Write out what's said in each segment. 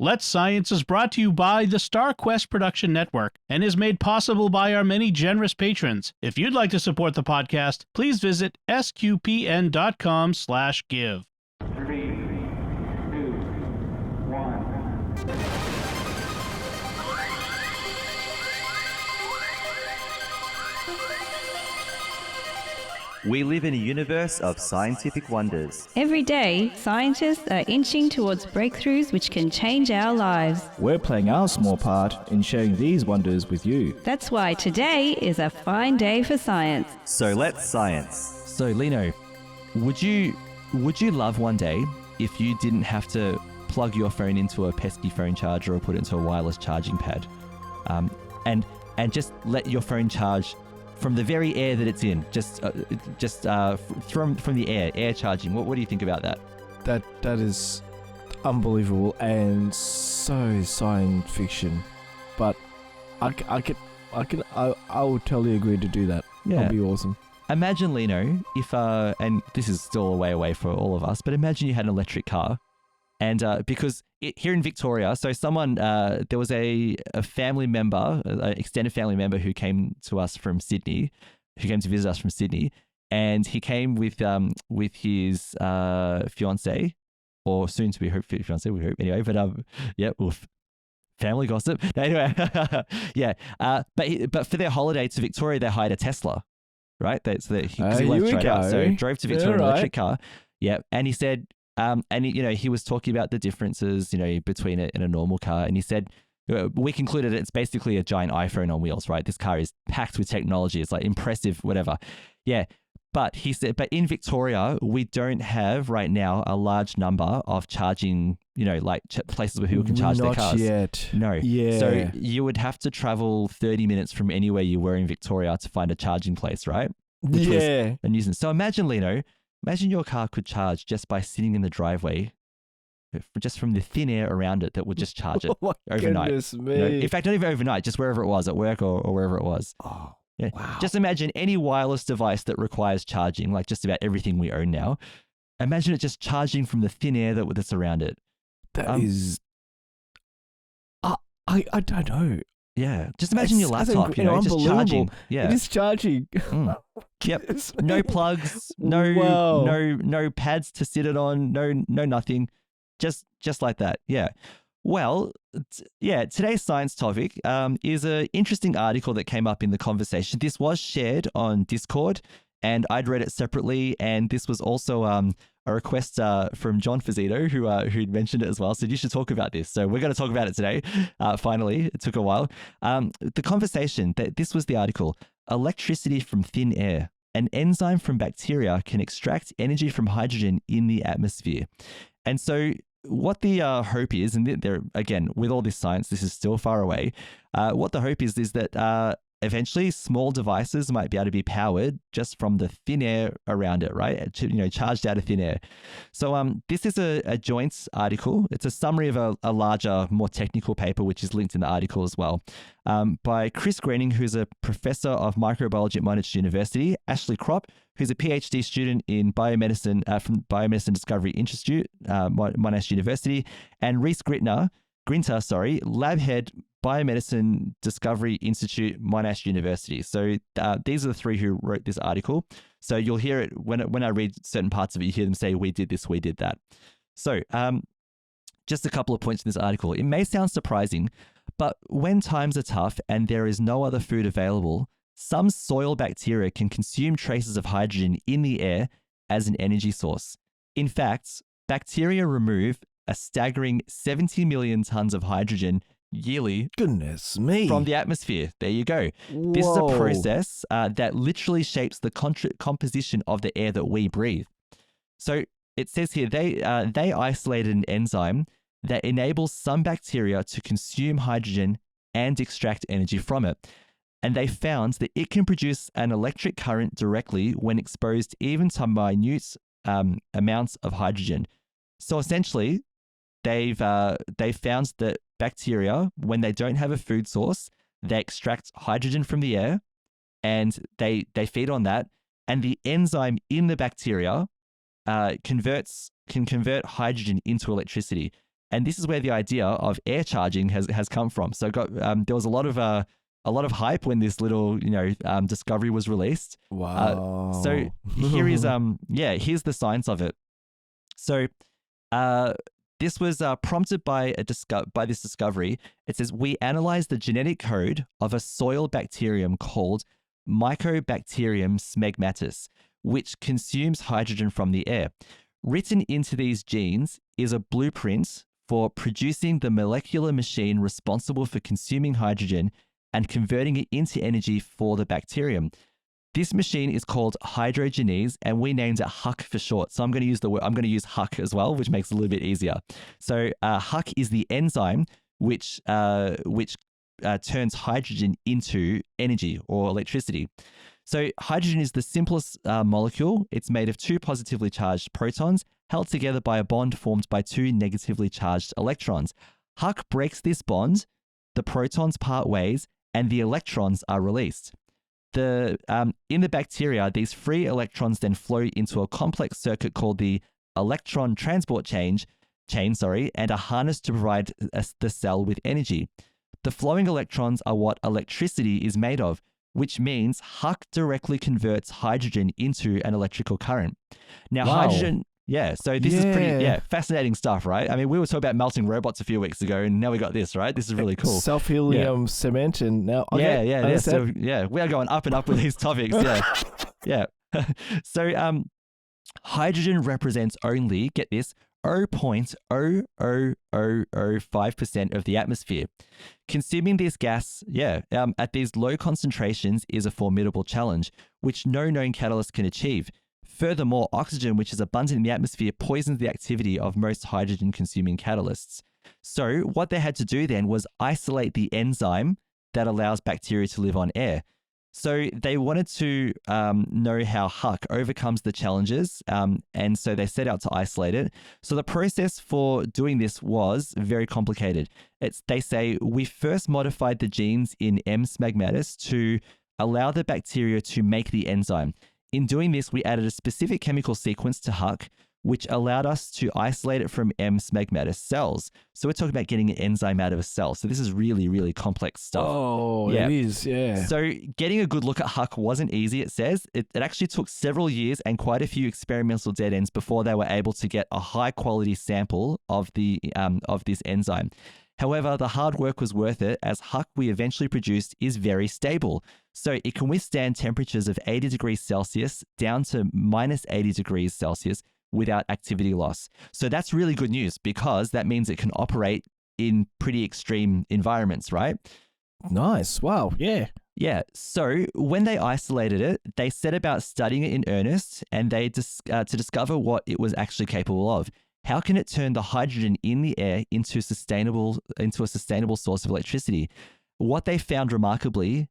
Let's Science is brought to you by the StarQuest Production Network and is made possible by our many generous patrons. If you'd like to support the podcast, please visit sqpn.com/give. 3, 2, 1. We live in a universe of scientific wonders. Every day, scientists are inching towards breakthroughs which can change our lives. We're playing our small part in sharing these wonders with you. That's why today is a fine day for science. So let's science. So Lino, would you love one day if you didn't have to plug your phone into a pesky phone charger or put it into a wireless charging pad, and just let your phone charge from the very air that it's in, just from the air charging? What do you think about that? That is unbelievable and so science fiction, but I would totally agree to do that. Yeah. That'd be awesome. Imagine, Lino, if and this is still a way away for all of us, but imagine you had an electric car, and because here in Victoria, so someone there was a family member, an extended family member who came to us from Sydney, who came to visit us from Sydney, and he came with his fiance, or soon to be fiance, we hope anyway. But yeah, oof. Family gossip. Anyway, yeah. But for their holiday to Victoria, they hired a Tesla, right? Because he left straight out, so drove to Victoria in an electric car. Yeah, and he said. And he was talking about the differences, between it and a normal car. And he said, we concluded it's basically a giant iPhone on wheels, right? This car is packed with technology. It's like impressive, whatever. Yeah. But he said, but in Victoria, we don't have right now a large number of charging, places where people can charge their cars. Not yet. No. Yeah. So you would have to travel 30 minutes from anywhere you were in Victoria to find a charging place, right? Which was a nuisance. So imagine, Lino, imagine your car could charge just by sitting in the driveway, just from the thin air around it that would just charge it overnight. Goodness me. In fact, not even overnight, just wherever it was, at work or wherever it was. Oh, yeah. wow. Just imagine any wireless device that requires charging, like just about everything we own now. Imagine it just charging from the thin air that's around it. That is... I don't know. Yeah, just imagine your laptop, just charging. Yeah, it is charging. Yep. No plugs, no pads to sit it on, no nothing. Just like that. Yeah. Well, today's science topic is an interesting article that came up in the conversation. This was shared on Discord, and I'd read it separately, and this was also a request from John Fazito, who'd mentioned it as well. So you should talk about this. So we're going to talk about it today. Finally, it took a while. The conversation, this was the article: electricity from thin air. An enzyme from bacteria can extract energy from hydrogen in the atmosphere. And so what the hope is, and there again, with all this science, this is still far away. What the hope is that eventually small devices might be able to be powered just from the thin air around it, right? Charged out of thin air. So this is a joint article. It's a summary of a larger, more technical paper, which is linked in the article as well, by Chris Greening, who's a professor of microbiology at Monash University, Ashley Kropp, who's a PhD student in biomedicine from Biomedicine Discovery Institute, Monash University, and Reese Grinter, lab head, Biomedicine Discovery Institute, Monash University. So these are the three who wrote this article. So you'll hear it when I read certain parts of it, you hear them say, we did this, we did that. So just a couple of points in this article. It may sound surprising, but when times are tough and there is no other food available, some soil bacteria can consume traces of hydrogen in the air as an energy source. In fact, bacteria remove a staggering 70 million tons of hydrogen yearly. Goodness me. From the atmosphere. There you go. Whoa. This is a process that literally shapes the composition of the air that we breathe. So it says here, they isolated an enzyme that enables some bacteria to consume hydrogen and extract energy from it. And they found that it can produce an electric current directly when exposed even to minute amounts of hydrogen. So essentially, they've found that bacteria, when they don't have a food source, they extract hydrogen from the air and they feed on that. And the enzyme in the bacteria can convert hydrogen into electricity. And this is where the idea of air charging has come from. So there was a lot of hype when this little discovery was released. Wow. So here is here's the science of it. So this was prompted by this discovery. It says, we analyzed the genetic code of a soil bacterium called Mycobacterium smegmatis, which consumes hydrogen from the air. Written into these genes is a blueprint for producing the molecular machine responsible for consuming hydrogen and converting it into energy for the bacterium. This machine is called hydrogenase, and we named it HUC for short. So I'm going to use HUC as well, which makes it a little bit easier. So HUC is the enzyme which turns hydrogen into energy or electricity. So hydrogen is the simplest molecule. It's made of 2 positively charged protons held together by a bond formed by 2 negatively charged electrons. HUC breaks this bond, the protons part ways, and the electrons are released. In the bacteria, these free electrons then flow into a complex circuit called the electron transport chain, and are harnessed to provide the cell with energy. The flowing electrons are what electricity is made of, which means HUC directly converts hydrogen into an electrical current. Now, hydrogen, so this is pretty, fascinating stuff, right? I mean, we were talking about melting robots a few weeks ago, and now we got this, right? This is really cool. Self-healing cement, and now So we are going up and up with these topics. So hydrogen represents only, get this, 0.00005% of the atmosphere. Consuming this gas, at these low concentrations is a formidable challenge, which no known catalyst can achieve. Furthermore, oxygen, which is abundant in the atmosphere, poisons the activity of most hydrogen-consuming catalysts. So what they had to do then was isolate the enzyme that allows bacteria to live on air. So they wanted to know how HUC overcomes the challenges, and so they set out to isolate it. So the process for doing this was very complicated. They say, we first modified the genes in M. smegmatis to allow the bacteria to make the enzyme. In doing this, we added a specific chemical sequence to HUC, which allowed us to isolate it from M. smegmatis cells. So we're talking about getting an enzyme out of a cell. So this is really, really complex stuff. Oh, it is, yeah. So getting a good look at HUC wasn't easy, it says. It actually took several years and quite a few experimental dead ends before they were able to get a high-quality sample of this enzyme. However, the hard work was worth it, as HUC we eventually produced is very stable. So it can withstand temperatures of 80 degrees Celsius down to minus 80 degrees Celsius without activity loss. So that's really good news, because that means it can operate in pretty extreme environments, right? Nice. Wow. Yeah. Yeah. So when they isolated it, they set about studying it in earnest, and they to discover what it was actually capable of. How can it turn the hydrogen in the air into a sustainable source of electricity? What they found remarkably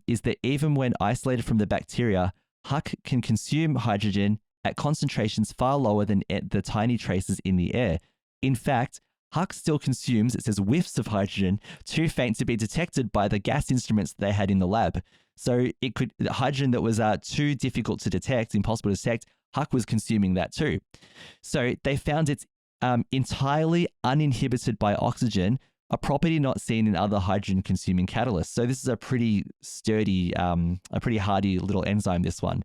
is that even when isolated from the bacteria, HUC can consume hydrogen at concentrations far lower than the tiny traces in the air. In fact, HUC still consumes, it says, whiffs of hydrogen too faint to be detected by the gas instruments that they had in the lab. So the hydrogen that was too difficult to detect, impossible to detect, HUC was consuming that too. So they found it's entirely uninhibited by oxygen, a property not seen in other hydrogen-consuming catalysts. So this is a pretty sturdy, a pretty hardy little enzyme, this one.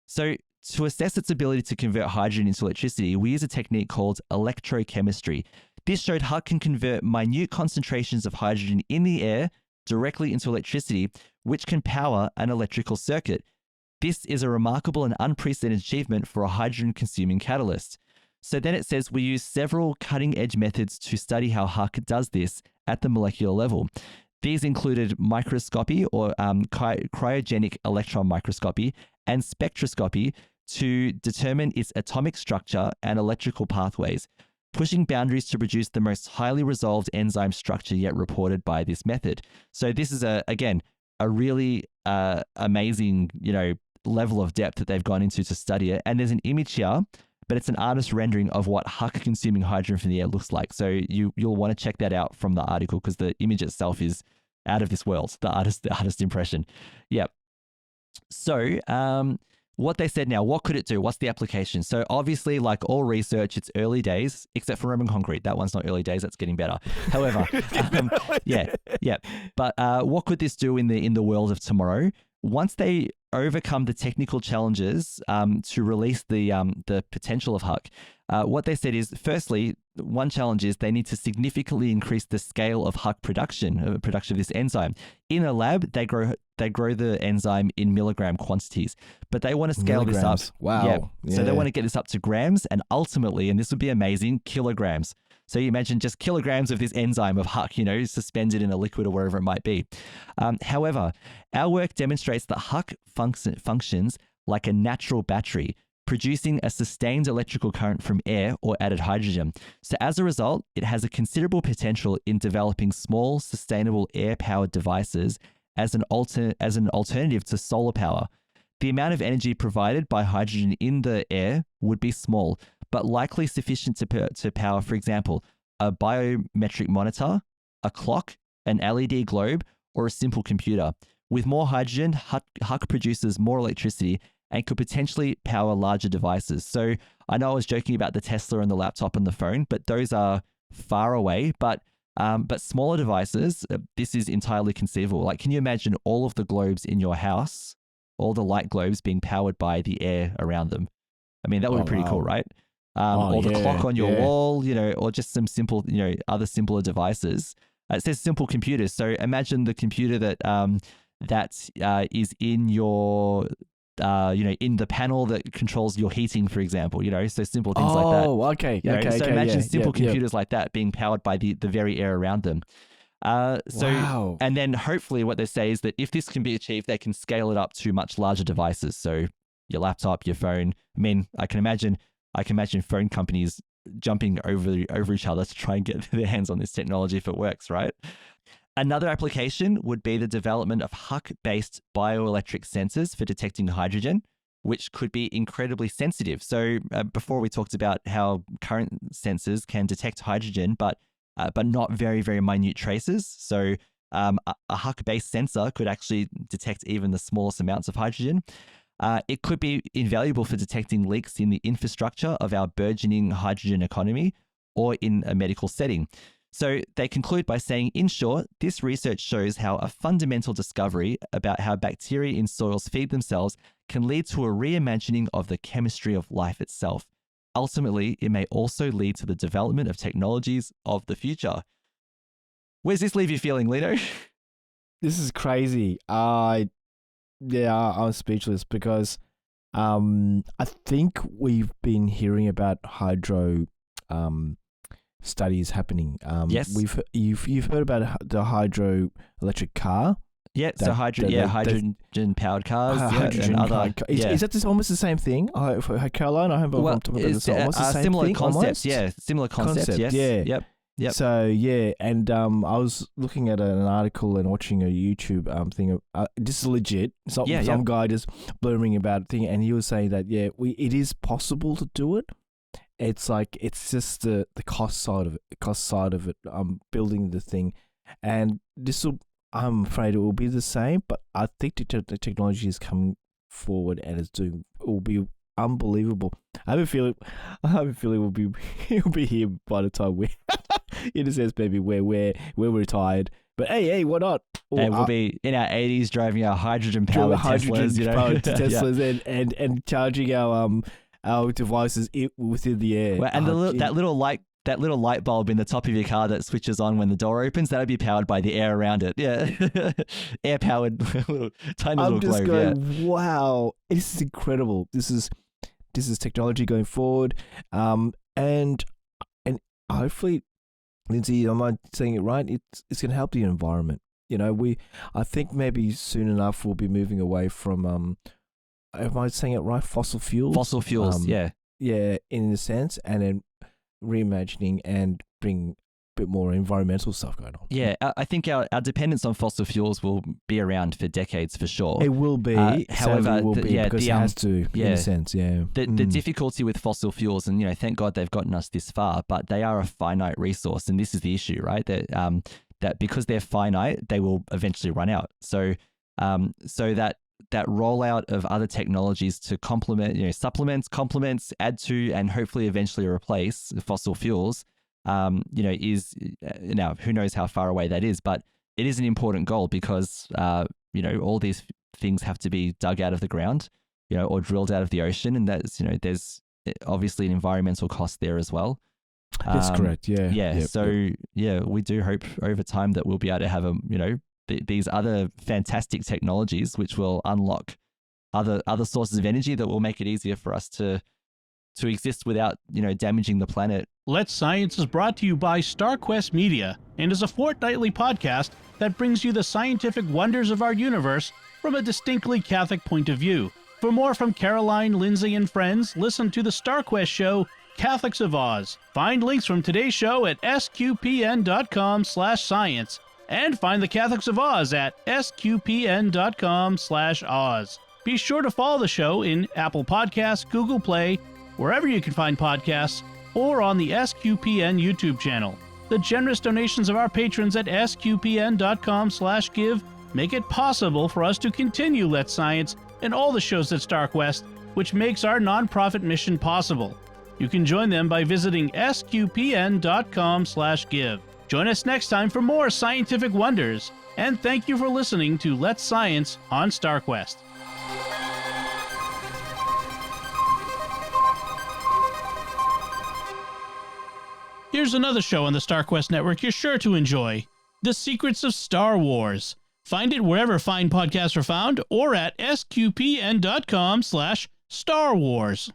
So to assess its ability to convert hydrogen into electricity, we use a technique called electrochemistry. This showed HUC can convert minute concentrations of hydrogen in the air directly into electricity, which can power an electrical circuit. This is a remarkable and unprecedented achievement for a hydrogen-consuming catalyst. So then it says we use several cutting-edge methods to study how HUC does this at the molecular level. These included microscopy or cryogenic electron microscopy and spectroscopy to determine its atomic structure and electrical pathways, pushing boundaries to produce the most highly resolved enzyme structure yet reported by this method. So this is again a really amazing, level of depth that they've gone into to study it. And there's an image here, but it's an artist rendering of what HUC consuming hydrogen from the air looks like. So you'll want to check that out from the article, because the image itself is out of this world. The artist impression. Yeah. So what they said now, what could it do? What's the application? So obviously, like all research, it's early days, except for Roman concrete. That one's not early days. That's getting better. However, yeah. But what could this do in the world of tomorrow? Once they overcome the technical challenges to release the potential of Huck, what they said is, firstly, one challenge is they need to significantly increase the scale of Huck production of this enzyme. In a lab, they grow the enzyme in milligram quantities, but they want to scale this up. Wow. Yeah. So they want to get this up to grams and ultimately, and this would be amazing, kilograms. So you imagine just kilograms of this enzyme of Huck, suspended in a liquid or wherever it might be. However, our work demonstrates that Huck functions like a natural battery, producing a sustained electrical current from air or added hydrogen. So as a result, it has a considerable potential in developing small, sustainable air-powered devices as an alternative to solar power. The amount of energy provided by hydrogen in the air would be small, but likely sufficient to power, for example, a biometric monitor, a clock, an LED globe, or a simple computer. With more hydrogen, Huck produces more electricity and could potentially power larger devices. So I know I was joking about the Tesla and the laptop and the phone, but those are far away. But smaller devices, this is entirely conceivable. Like, can you imagine all of the globes in your house, all the light globes being powered by the air around them? I mean, that would be pretty cool, right? Or the clock on your wall, or just some simple, other simpler devices. It says simple computers. So imagine the computer that is in your, in the panel that controls your heating, for example, so simple things like that. Oh, okay. So imagine simple computers like that being powered by the very air around them. Wow. And then hopefully what they say is that if this can be achieved, they can scale it up to much larger devices. So your laptop, your phone. I mean, I can imagine phone companies jumping over each other to try and get their hands on this technology if it works, right? Another application would be the development of Huck-based bioelectric sensors for detecting hydrogen, which could be incredibly sensitive. So before we talked about how current sensors can detect hydrogen, but not very, very minute traces. So a Huck-based sensor could actually detect even the smallest amounts of hydrogen. It could be invaluable for detecting leaks in the infrastructure of our burgeoning hydrogen economy or in a medical setting. So they conclude by saying, in short, this research shows how a fundamental discovery about how bacteria in soils feed themselves can lead to a reimagining of the chemistry of life itself. Ultimately, it may also lead to the development of technologies of the future. Where's this leave you feeling, Lino? This is crazy. I'm speechless because I think we've been hearing about hydro studies happening. Yes. You've heard about the hydroelectric car. Yeah, so hydrogen-powered cars. Hydrogen-powered cars. Is that almost the same thing? For Caroline, I hope I'm talking about this. Almost the same similar thing, concept, almost? yeah. Similar concept, yes. Yeah. Yep. So, yeah, and I was looking at an article and watching a YouTube thing. This is legit. Some guy just blurring about a thing, and he was saying that, it is possible to do it. It's like, it's just the cost side of it, building the thing. And I'm afraid it will be the same, but I think the technology is coming forward and it will be unbelievable. I have a feeling it'll be here by the time we, in a sense, maybe we're retired. But hey, why not? And we'll be in our 80s driving our hydrogen-powered Teslas, and charging our devices within the air. Well, and that little light bulb in the top of your car that switches on when the door opens, that'll be powered by the air around it. Yeah. Air powered tiny little globe. I'm just going, wow, this is incredible. This is technology going forward. And hopefully, Lindsay, am I saying it right? It's going to help the environment. I think maybe soon enough we'll be moving away from am I saying it right? Fossil fuels. Yeah. Yeah, in a sense, and then reimagining and bring a bit more environmental stuff going on. Yeah, I think our dependence on fossil fuels will be around for decades for sure. It will be. However, because it has to, in a sense, The difficulty with fossil fuels, and thank God they've gotten us this far, but they are a finite resource, and this is the issue, right? That because they're finite, they will eventually run out. So that that rollout of other technologies to complement, supplements, complements, add to, and hopefully eventually replace fossil fuels, is now who knows how far away that is, but it is an important goal because, all these things have to be dug out of the ground, or drilled out of the ocean. And that's, there's obviously an environmental cost there as well. That's correct. Yeah. Yeah. We do hope over time that we'll be able to have these other fantastic technologies which will unlock other sources of energy that will make it easier for us to exist without damaging the planet. Let's Science is brought to you by StarQuest Media and is a fortnightly podcast that brings you the scientific wonders of our universe from a distinctly Catholic point of view. For more from Caroline, Lindsay, and friends, listen to the StarQuest show, Catholics of Oz. Find links from today's show at sqpn.com/science and find the Catholics of Oz at sqpn.com/Oz. Be sure to follow the show in Apple Podcasts, Google Play, wherever you can find podcasts, or on the SQPN YouTube channel. The generous donations of our patrons at sqpn.com/give make it possible for us to continue Let's Science and all the shows at StarQuest, which makes our nonprofit mission possible. You can join them by visiting sqpn.com/give. Join us next time for more scientific wonders, and thank you for listening to Let's Science on StarQuest. Here's another show on the StarQuest network you're sure to enjoy, The Secrets of Star Wars. Find it wherever fine podcasts are found or at sqpn.com/Star Wars.